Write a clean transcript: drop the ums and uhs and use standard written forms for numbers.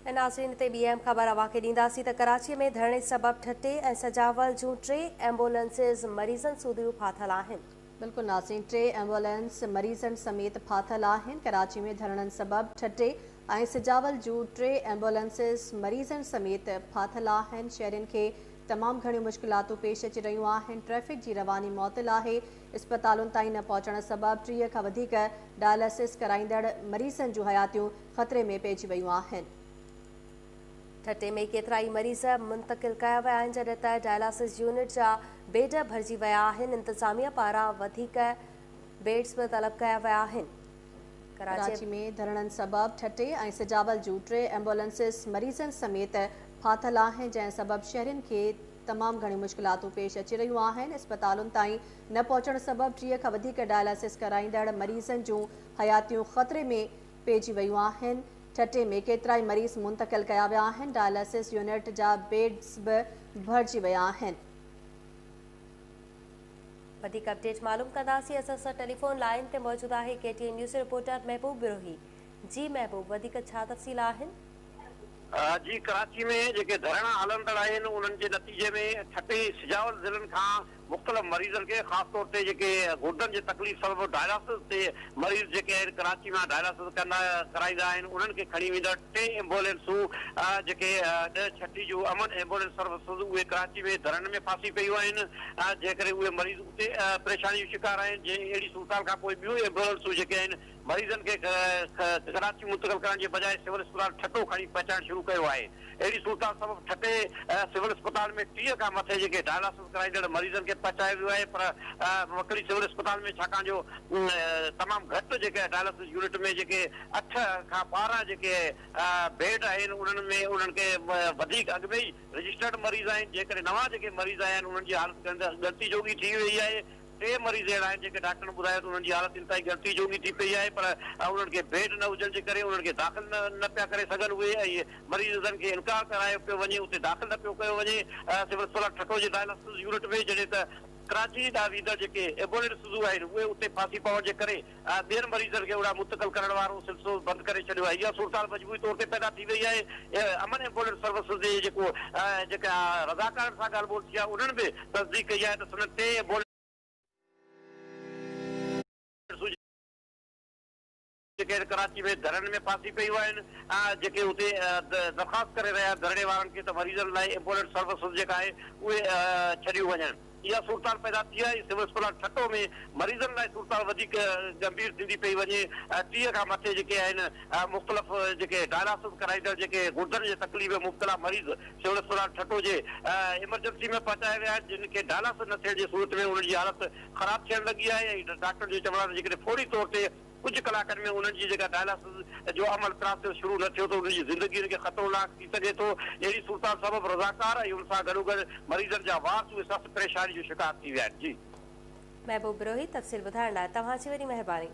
नाज़रीन ते ॿी अहम ख़बर अवांखे ॾींदासीं त कराची में धरणे सबब ठटे ऐं सजावल जूं 3 एम्बुलेंसिस मरीज़नि सूदियूं फाथल आहिनि। बिल्कुल नाज़रीन, 3 एम्बुलेंस मरीज़नि समेत फाथल आहिनि। कराची में धरणनि सबब ठटे ऐं सजावल जूं 3 एम्बुलेंसिस मरीज़नि समेत फाथल आहिनि। शहरियुनि खे तमामु घणियूं मुश्किलातूं पेश अची रहियूं आहिनि। ट्रैफ़िक जी रवानी मुअतल आहे। इस्पतालुनि ताईं न पहुचण सबब 30 खां वधीक डायलिसिस कराईंदड़ मरीज़नि जूं हयातियूं ख़तरे में पइजी वियूं आहिनि। ठटे में केतिराई मरीज़ मुंतक़िल कया विया आहिनि, जॾहिं त डायलिसिस यूनिट जा बेड भरिजी विया आहिनि। इंतज़ामिया पारां वधीक बेड्स बि तलब कया विया आहिनि। कराची में धरणनि सबब ठटे ऐं सजावल जूं 3 एम्बुलेंसिस मरीज़नि समेत फाथल आहिनि, जंहिं सबब शहरियुनि खे तमामु घणियूं मुश्किलातूं पेश अची रहियूं आहिनि। इस्पतालुनि ताईं न पहुचण सबब 30 खां वधीक डायलिसिस कराईंदड़ मरीज़नि जूं हयातियूं ख़तरे में पइजी वियूं आहिनि। ठटे में केतिराई मरीज़ मुंतक़िल कया विया आहिनि। डायलिसिस यूनिट जा बेड्स बि भरिजी विया आहिनि। वधीक अपडेट मालूम कंदासीं। असां सां टेलीफोन लाइन ते मौजूदु आहे KTN न्यूज़ रिपोर्टर महबूब बिरोही। जी महबूब, वधीक छा तफ़सील आहिनि? जी, कराची में जेके धरणा हलंदड़ आहिनि उन्हनि जे नतीजे में ठटे सिजावल ज़िलनि खां मुख़्तलिफ़ मरीज़नि खे ख़ासि तौर ते जेके गुर्दनि जी तकलीफ़ सबबि डायलिसिस ते मरीज़ जेके आहिनि कराची में डायलिसिस कराईंदा आहिनि उन्हनि खे खणी वेंदड़ 3 एम्बुलेंसूं जेके 10 जूं अमन एम्बुलेंस सर्विसिस उहे कराची में धरणनि में फासी पियूं आहिनि। जंहिं करे उहे मरीज़ उते परेशानी जो शिकार आहिनि। जंहिं अहिड़ी सूरत खां पोइ ॿियूं एम्बुलेंसूं जेके आहिनि मरीज़नि खे कराची मुंतक़िल करण जे बजाय सिविल अस्पताल ठटो खणी पहुचाइण शुरू कयो आहे। अहिड़ी सूरत सबबि ठटे सिविल अस्पताल में 30 खां मथे जेके डायलिसिस कराईंदड़ मरीज़नि खे पहुचायो वियो आहे, पर मकड़ी सिविल अस्पताल में छाकाणि जो तमामु घटि जेके डायलिसिस यूनिट में जेके 8 खां 12 जेके बेड आहिनि उन्हनि खे वधीक अॻु में ई रजिस्टर्ड मरीज़ आहिनि। जंहिं करे नवां जेके मरीज़ आया आहिनि उन्हनि जी हालत ॻणती जोगी थी वई आहे। 3 मरीज़ अहिड़ा आहिनि जेके डॉक्टर ने ॿुधायो त उन्हनि जी हालत इंतहाई ॻणती जोगी थी पई आहे, पर उन्हनि खे बेड न हुजण जे करे उन्हनि खे दाख़िल न पिया करे सघनि उहे, ऐं मरीज़नि खे इनकार करायो पियो वञे, उते दाख़िल न पियो कयो वञे सिविल अस्पताल ठटो जे डायलिसिस यूनिट में। जॾहिं त कराची ॾांहुं वींदड़ जेके एम्बुलेंसूं आहिनि उहे उते फासी पवण जे करे ॿियनि मरीज़नि खे उहा मुंतक़िल करण वारो सिलसिलो बंदि करे छॾियो आहे। इहा सूरत मजबूरी तौर ते पैदा थी वई आहे। अमन एम्बुलेंस सर्विसिस जे जेका रज़ाकारनि सां ॻाल्हि ॿोल थी आहे उन्हनि बि तस्दीक कई आहे त संदन 3 एम्बुलेंस जेके कराची में धरणे में फासी पियूं आहिनि, जेके उते दरख़्वास्त करे रहिया धरणे वारनि खे त मरीज़नि लाइ एम्बुलेंस सर्विसिस जेका आहे उहे छॾियूं वञनि। इहा सूरत पैदा थी आहे। सिविल अस्पताल ठटो में मरीज़नि लाइ सूरत वधीक गंभीर थींदी पई वञे। 30 खां मथे जेके आहिनि मुख़्तलिफ़ जेके डायलिसिस कराईंदड़ जेके गुर्दनि जे तकलीफ़ में मुब्तला मरीज़ सिविल अस्पताल ठटो जे इमरजेंसी में पहुचाया विया आहिनि, जिन खे डायलिसिस न थियण जी सूरत में उन्हनि जी हालत ख़राब थियण लॻी आहे। ऐं डॉक्टर जो चवण आहे जेकॾहिं फौरी तौर ते कुछ कलाकनि में उन्हनि जी जेका डायलिसिस जो अमल प्राप्त शुरू न थियो त उन्हनि जी ज़िंदगी खे ख़तरनाक थी सघे थो। अहिड़ी सूरत सबबि रज़ाकार ऐं उन सां गॾोगॾु मरीज़नि जा वारस उहे सख़्तु परेशानी जो शिकार थी विया आहिनि। जी महबूब बिरोही, तफ़सील ॿुधाइण लाइ तव्हांजी वॾी महिरबानी।